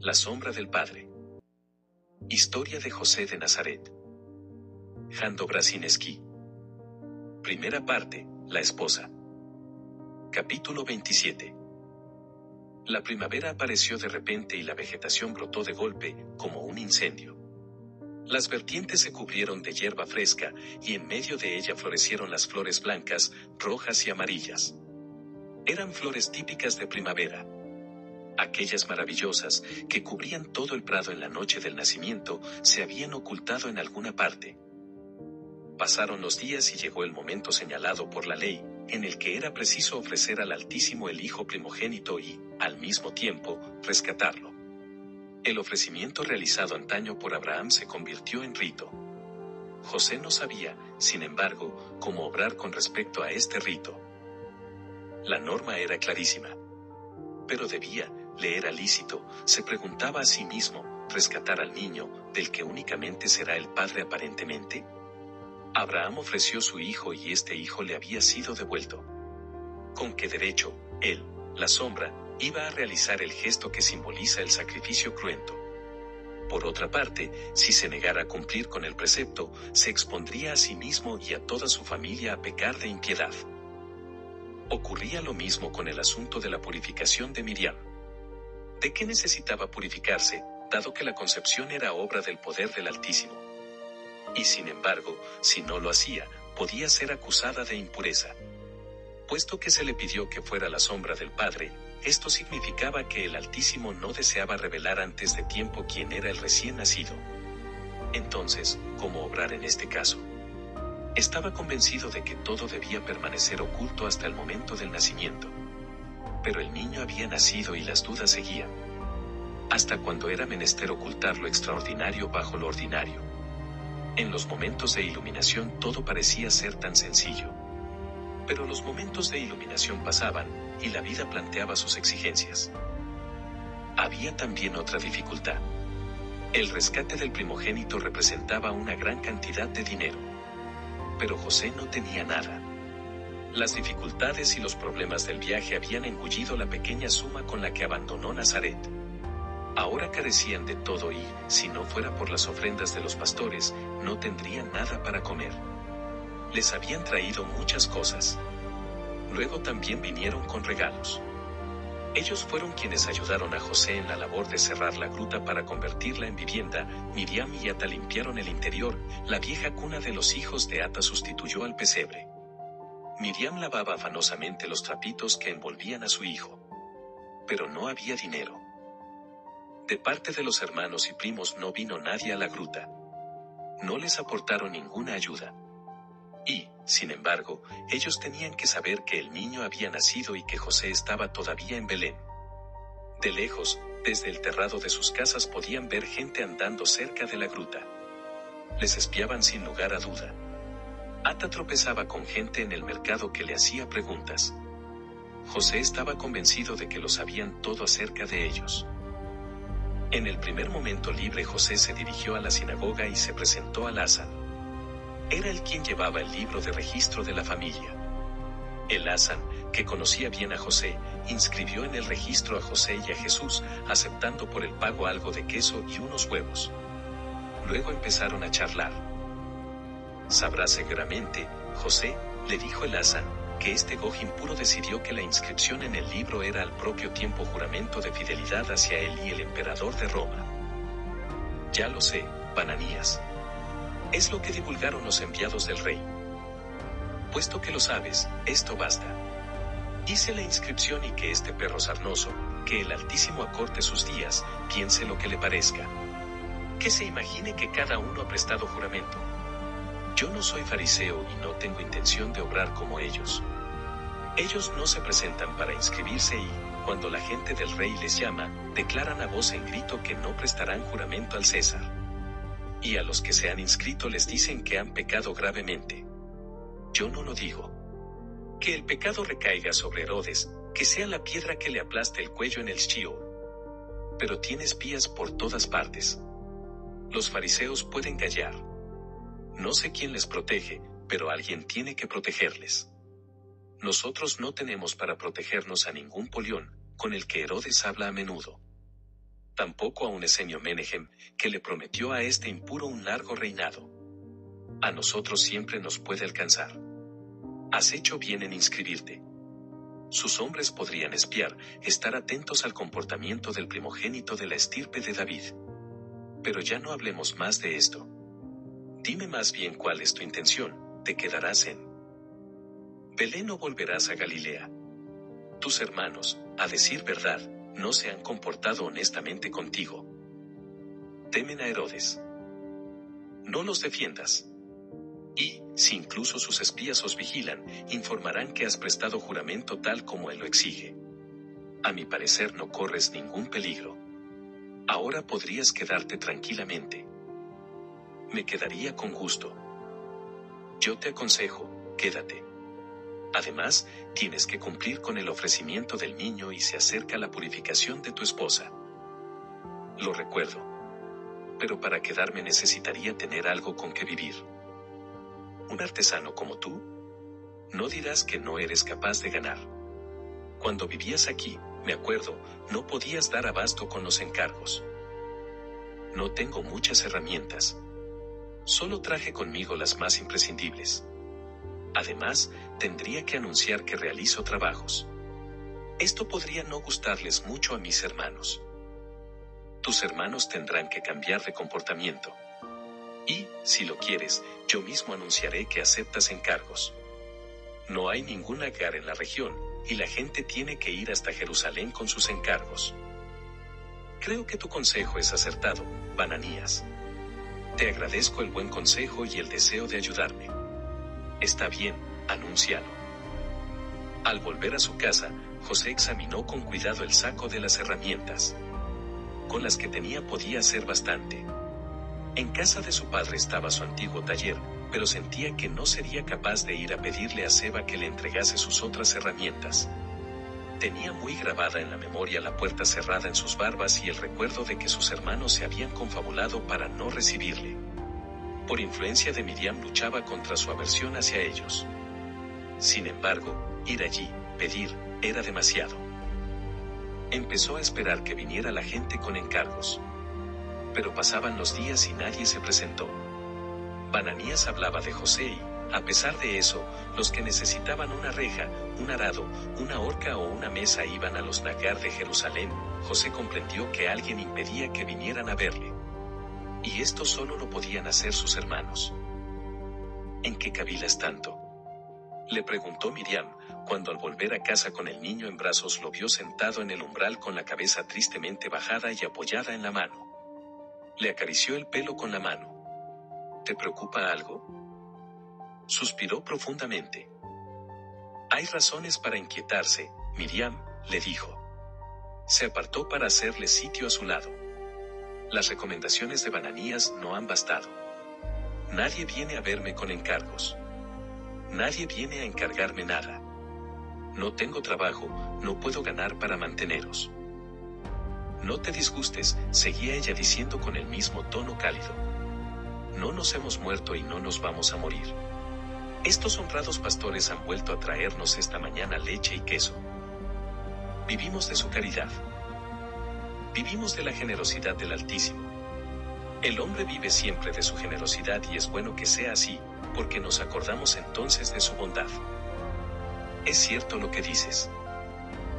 La sombra del Padre. Historia de José de Nazaret. Jan Dobrazinski. Primera parte, la esposa. Capítulo 27. La primavera apareció de repente y la vegetación brotó de golpe, como un incendio. Las vertientes se cubrieron de hierba fresca, y en medio de ella florecieron las flores blancas, rojas y amarillas. Eran flores típicas de primavera. Aquellas maravillosas, que cubrían todo el prado en la noche del nacimiento, se habían ocultado en alguna parte. Pasaron los días y llegó el momento señalado por la ley, en el que era preciso ofrecer al Altísimo el hijo primogénito y, al mismo tiempo, rescatarlo. El ofrecimiento realizado antaño por Abraham se convirtió en rito. José no sabía, sin embargo, cómo obrar con respecto a este rito. La norma era clarísima. Pero debía, le era lícito, se preguntaba a sí mismo, rescatar al niño, del que únicamente será el padre aparentemente. Abraham ofreció su hijo y este hijo le había sido devuelto. ¿Con qué derecho, él, la sombra, iba a realizar el gesto que simboliza el sacrificio cruento? Por otra parte, si se negara a cumplir con el precepto, se expondría a sí mismo y a toda su familia a pecar de impiedad. Ocurría lo mismo con el asunto de la purificación de Miriam. ¿De qué necesitaba purificarse, dado que la concepción era obra del poder del Altísimo? Y sin embargo, si no lo hacía, podía ser acusada de impureza. Puesto que se le pidió que fuera la sombra del Padre, esto significaba que el Altísimo no deseaba revelar antes de tiempo quién era el recién nacido. Entonces, ¿cómo obrar en este caso? Estaba convencido de que todo debía permanecer oculto hasta el momento del nacimiento. Pero el niño había nacido y las dudas seguían. Hasta cuando era menester ocultar lo extraordinario bajo lo ordinario. En los momentos de iluminación todo parecía ser tan sencillo. Pero los momentos de iluminación pasaban, y la vida planteaba sus exigencias. Había también otra dificultad. El rescate del primogénito representaba una gran cantidad de dinero. Pero José no tenía nada. Las dificultades y los problemas del viaje habían engullido la pequeña suma con la que abandonó Nazaret. Ahora carecían de todo y, si no fuera por las ofrendas de los pastores, no tendrían nada para comer. Les habían traído muchas cosas. Luego también vinieron con regalos. Ellos fueron quienes ayudaron a José en la labor de cerrar la gruta para convertirla en vivienda. Miriam y Ata limpiaron el interior, la vieja cuna de los hijos de Ata sustituyó al pesebre. Miriam lavaba afanosamente los trapitos que envolvían a su hijo. Pero no había dinero. De parte de los hermanos y primos no vino nadie a la gruta. No les aportaron ninguna ayuda. Y, sin embargo, ellos tenían que saber que el niño había nacido y que José estaba todavía en Belén. De lejos, desde el terrado de sus casas podían ver gente andando cerca de la gruta. Les espiaban sin lugar a duda. Ata tropezaba con gente en el mercado que le hacía preguntas. José estaba convencido de que lo sabían todo acerca de ellos. En el primer momento libre José se dirigió a la sinagoga y se presentó al Azan. Era él quien llevaba el libro de registro de la familia. El Azan, que conocía bien a José, inscribió en el registro a José y a Jesús, aceptando por el pago algo de queso y unos huevos. Luego empezaron a charlar. Sabrá seguramente, José, le dijo el Azan, que este goj impuro decidió que la inscripción en el libro era al propio tiempo juramento de fidelidad hacia él y el emperador de Roma. Ya lo sé, Bananías. Es lo que divulgaron los enviados del rey. Puesto que lo sabes, esto basta. Hice la inscripción y que este perro sarnoso, que el Altísimo acorte sus días, piense lo que le parezca. Que se imagine que cada uno ha prestado juramento. Yo no soy fariseo y no tengo intención de obrar como ellos. Ellos no se presentan para inscribirse y, cuando la gente del rey les llama, declaran a voz en grito que no prestarán juramento al César. Y a los que se han inscrito les dicen que han pecado gravemente. Yo no lo digo. Que el pecado recaiga sobre Herodes, que sea la piedra que le aplaste el cuello en el Sheol. Pero tiene espías por todas partes. Los fariseos pueden callar. No sé quién les protege, pero alguien tiene que protegerles. Nosotros no tenemos para protegernos a ningún polión, con el que Herodes habla a menudo. tampoco a un Esenio Menehem, que le prometió a este impuro un largo reinado. A nosotros siempre nos puede alcanzar. Has hecho bien en inscribirte. Sus hombres podrían espiar, estar atentos al comportamiento del primogénito de la estirpe de David. Pero ya no hablemos más de esto. Dime más bien cuál es tu intención. ¿Te quedarás en Belén o volverás a Galilea? Tus hermanos, a decir verdad, no se han comportado honestamente contigo. Temen a Herodes. No los defiendas. Y, si incluso sus espías os vigilan, informarán que has prestado juramento tal como él lo exige. A mi parecer no corres ningún peligro. Ahora podrías quedarte tranquilamente. Me quedaría con gusto. Yo te aconsejo, quédate. Además, tienes que cumplir con el ofrecimiento del niño y se acerca la purificación de tu esposa. Lo recuerdo. Pero para quedarme necesitaría tener algo con que vivir. ¿Un artesano como tú? No dirás que no eres capaz de ganar. Cuando vivías aquí, me acuerdo, no podías dar abasto con los encargos. No tengo muchas herramientas. Solo traje conmigo las más imprescindibles. Además, tendría que anunciar que realizo trabajos. Esto podría no gustarles mucho a mis hermanos. Tus hermanos tendrán que cambiar de comportamiento. Y, si lo quieres, yo mismo anunciaré que aceptas encargos. No hay ningún Agar en la región, y la gente tiene que ir hasta Jerusalén con sus encargos. Creo que tu consejo es acertado, Bananías. Te agradezco el buen consejo y el deseo de ayudarme. Está bien, anúncialo. Al volver a su casa, José examinó con cuidado el saco de las herramientas. Con las que tenía podía hacer bastante. En casa de su padre estaba su antiguo taller, pero sentía que no sería capaz de ir a pedirle a Seba que le entregase sus otras herramientas. Tenía muy grabada en la memoria la puerta cerrada en sus barbas y el recuerdo de que sus hermanos se habían confabulado para no recibirle. Por influencia de Miriam luchaba contra su aversión hacia ellos. Sin embargo, ir allí, pedir, era demasiado. Empezó a esperar que viniera la gente con encargos. Pero pasaban los días y nadie se presentó. Bananías hablaba de José y, a pesar de eso, los que necesitaban una reja, un arado, una horca o una mesa iban a los Nagar de Jerusalén. José comprendió que alguien impedía que vinieran a verle. Y esto solo lo podían hacer sus hermanos. ¿En qué cavilas tanto?, le preguntó Miriam, cuando al volver a casa con el niño en brazos lo vio sentado en el umbral con la cabeza tristemente bajada y apoyada en la mano. Le acarició el pelo con la mano. ¿Te preocupa algo? Suspiró profundamente. Hay razones para inquietarse, Miriam, le dijo. Se apartó para hacerle sitio a su lado. Las recomendaciones de Bananías no han bastado. Nadie viene a verme con encargos. Nadie viene a encargarme nada. No tengo trabajo, no puedo ganar para manteneros. No te disgustes, seguía ella diciendo con el mismo tono cálido. No nos hemos muerto y no nos vamos a morir. Estos honrados pastores han vuelto a traernos esta mañana leche y queso. Vivimos de su caridad. Vivimos de la generosidad del Altísimo. El hombre vive siempre de su generosidad y es bueno que sea así, porque nos acordamos entonces de su bondad. Es cierto lo que dices.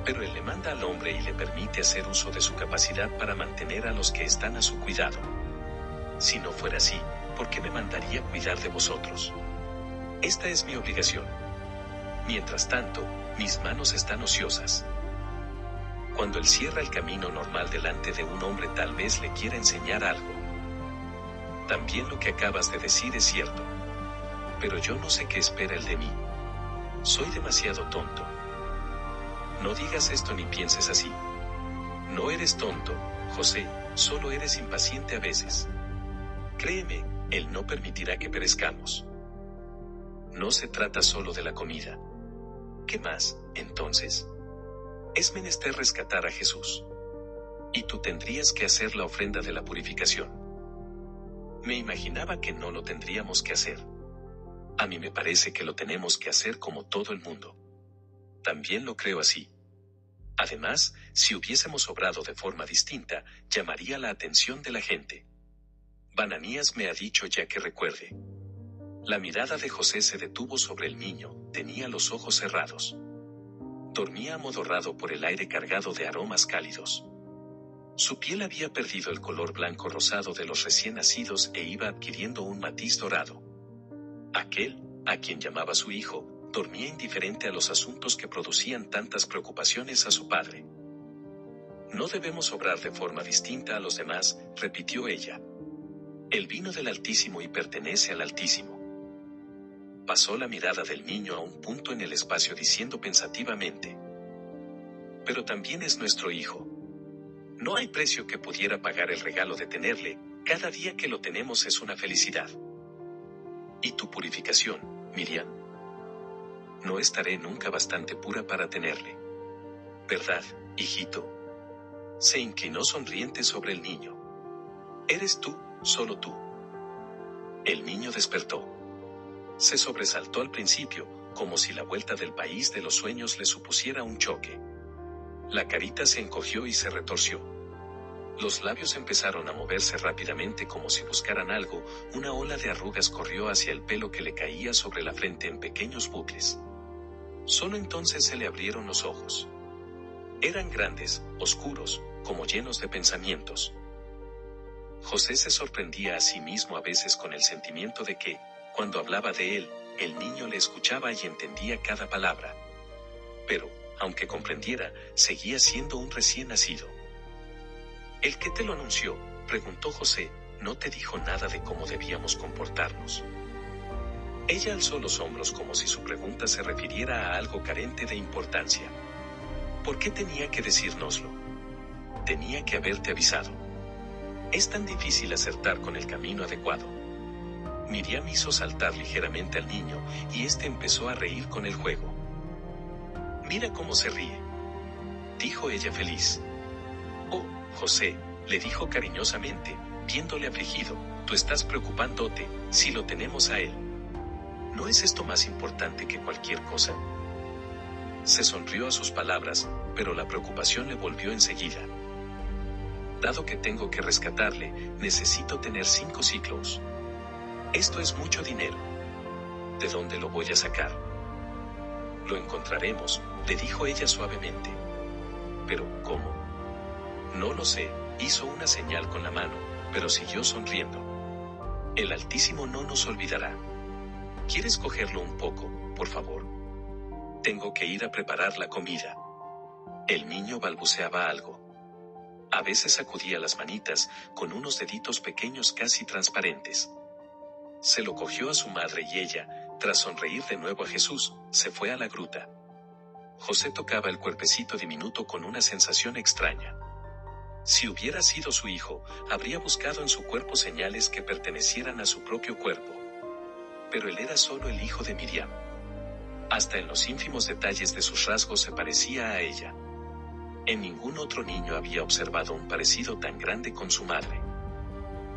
Pero él le manda al hombre y le permite hacer uso de su capacidad para mantener a los que están a su cuidado. Si no fuera así, ¿por qué me mandaría cuidar de vosotros? Esta es mi obligación. Mientras tanto, mis manos están ociosas. Cuando él cierra el camino normal delante de un hombre, tal vez le quiera enseñar algo. También lo que acabas de decir es cierto. Pero yo no sé qué espera él de mí. Soy demasiado tonto. No digas esto ni pienses así. No eres tonto, José, solo eres impaciente a veces. Créeme, él no permitirá que perezcamos. No se trata solo de la comida. ¿Qué más, entonces? Es menester rescatar a Jesús. Y tú tendrías que hacer la ofrenda de la purificación. Me imaginaba que no lo tendríamos que hacer. A mí me parece que lo tenemos que hacer como todo el mundo. También lo creo así. Además, si hubiésemos obrado de forma distinta, llamaría la atención de la gente. Bananías me ha dicho ya que recuerde. La mirada de José se detuvo sobre el niño, tenía los ojos cerrados. Dormía amodorrado por el aire cargado de aromas cálidos. Su piel había perdido el color blanco rosado de los recién nacidos e iba adquiriendo un matiz dorado. Aquel, a quien llamaba su hijo, dormía indiferente a los asuntos que producían tantas preocupaciones a su padre. No debemos obrar de forma distinta a los demás, repitió ella. Él vino del Altísimo y pertenece al Altísimo. Pasó la mirada del niño a un punto en el espacio diciendo pensativamente: pero también es nuestro hijo. No hay precio que pudiera pagar el regalo de tenerle, cada día que lo tenemos es una felicidad. ¿Y tu purificación, Miriam? No estaré nunca bastante pura para tenerle. ¿Verdad, hijito? Se inclinó sonriente sobre el niño. Eres tú, solo tú. El niño despertó. Se sobresaltó al principio, como si la vuelta del país de los sueños le supusiera un choque. La carita se encogió y se retorció. Los labios empezaron a moverse rápidamente como si buscaran algo, una ola de arrugas corrió hacia el pelo que le caía sobre la frente en pequeños bucles. Solo entonces se le abrieron los ojos. Eran grandes, oscuros, como llenos de pensamientos. José se sorprendía a sí mismo a veces con el sentimiento de que, cuando hablaba de él, el niño le escuchaba y entendía cada palabra. Pero, aunque comprendiera, seguía siendo un recién nacido. ¿El que te lo anunció?, preguntó José, ¿no te dijo nada de cómo debíamos comportarnos? Ella alzó los hombros como si su pregunta se refiriera a algo carente de importancia. ¿Por qué tenía que decírnoslo? Tenía que haberte avisado. Es tan difícil acertar con el camino adecuado. Miriam hizo saltar ligeramente al niño, y éste empezó a reír con el juego. Mira cómo se ríe, dijo ella feliz. Oh, José, le dijo cariñosamente, viéndole afligido, tú estás preocupándote, si lo tenemos a él. ¿No es esto más importante que cualquier cosa? Se sonrió a sus palabras, pero la preocupación le volvió enseguida. Dado que tengo que rescatarle, necesito tener 5 ciclos. Esto es mucho dinero. ¿De dónde lo voy a sacar? Lo encontraremos, le dijo ella suavemente. ¿Pero cómo? No lo sé, hizo una señal con la mano, pero siguió sonriendo. El Altísimo no nos olvidará. ¿Quieres cogerlo un poco, por favor? Tengo que ir a preparar la comida. El niño balbuceaba algo. A veces sacudía las manitas, con unos deditos pequeños casi transparentes. Se lo cogió a su madre y ella, tras sonreír de nuevo a Jesús, se fue a la gruta. José tocaba el cuerpecito diminuto con una sensación extraña. Si hubiera sido su hijo, habría buscado en su cuerpo señales que pertenecieran a su propio cuerpo. Pero él era solo el hijo de Miriam. Hasta en los ínfimos detalles de sus rasgos se parecía a ella. En ningún otro niño había observado un parecido tan grande con su madre.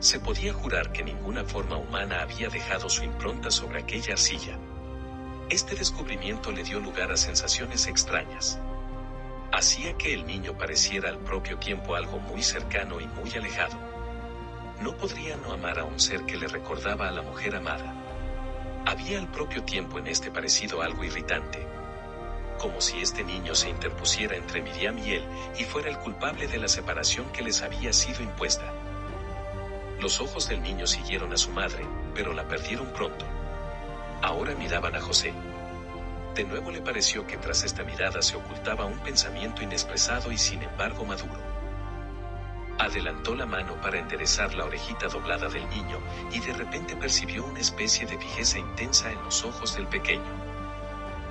Se podía jurar que ninguna forma humana había dejado su impronta sobre aquella arcilla. Este descubrimiento le dio lugar a sensaciones extrañas. Hacía que el niño pareciera al propio tiempo algo muy cercano y muy alejado. No podría no amar a un ser que le recordaba a la mujer amada. Había al propio tiempo en este parecido algo irritante. Como si este niño se interpusiera entre Miriam y él, y fuera el culpable de la separación que les había sido impuesta. Los ojos del niño siguieron a su madre, pero la perdieron pronto. Ahora miraban a José. De nuevo le pareció que tras esta mirada se ocultaba un pensamiento inexpresado y sin embargo maduro. Adelantó la mano para enderezar la orejita doblada del niño, y de repente percibió una especie de fijeza intensa en los ojos del pequeño.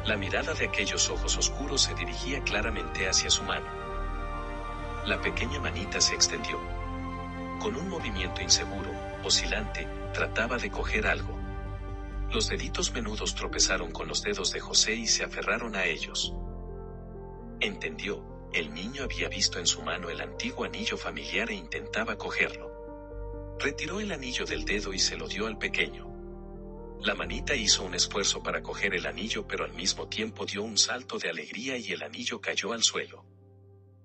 La mirada de aquellos ojos oscuros se dirigía claramente hacia su mano. La pequeña manita se extendió. Con un movimiento inseguro, oscilante, trataba de coger algo. Los deditos menudos tropezaron con los dedos de José y se aferraron a ellos. Entendió, el niño había visto en su mano el antiguo anillo familiar e intentaba cogerlo. Retiró el anillo del dedo y se lo dio al pequeño. La manita hizo un esfuerzo para coger el anillo, pero al mismo tiempo dio un salto de alegría y el anillo cayó al suelo.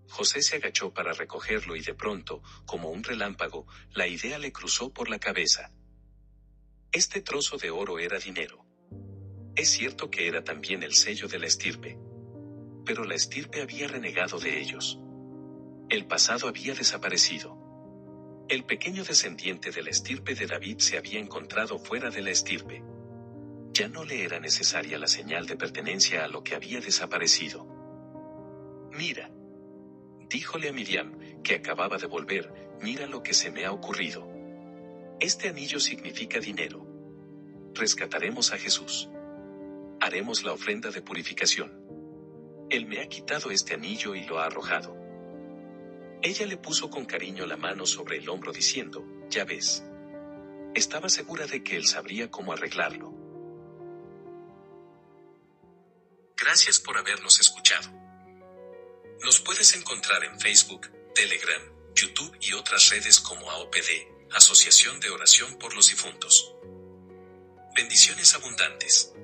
José se agachó para recogerlo y de pronto, como un relámpago, la idea le cruzó por la cabeza. Este trozo de oro era dinero. Es cierto que era también el sello de la estirpe. Pero la estirpe había renegado de ellos. El pasado había desaparecido. El pequeño descendiente de la estirpe de David se había encontrado fuera de la estirpe. Ya no le era necesaria la señal de pertenencia a lo que había desaparecido. Mira, díjole a Miriam, que acababa de volver, mira lo que se me ha ocurrido. Este anillo significa dinero. Rescataremos a Jesús. Haremos la ofrenda de purificación. Él me ha quitado este anillo y lo ha arrojado. Ella le puso con cariño la mano sobre el hombro diciendo, ya ves. Estaba segura de que él sabría cómo arreglarlo. Gracias por habernos escuchado. Nos puedes encontrar en Facebook, Telegram, YouTube y otras redes como AOPD, Asociación de Oración por los Difuntos. Bendiciones abundantes.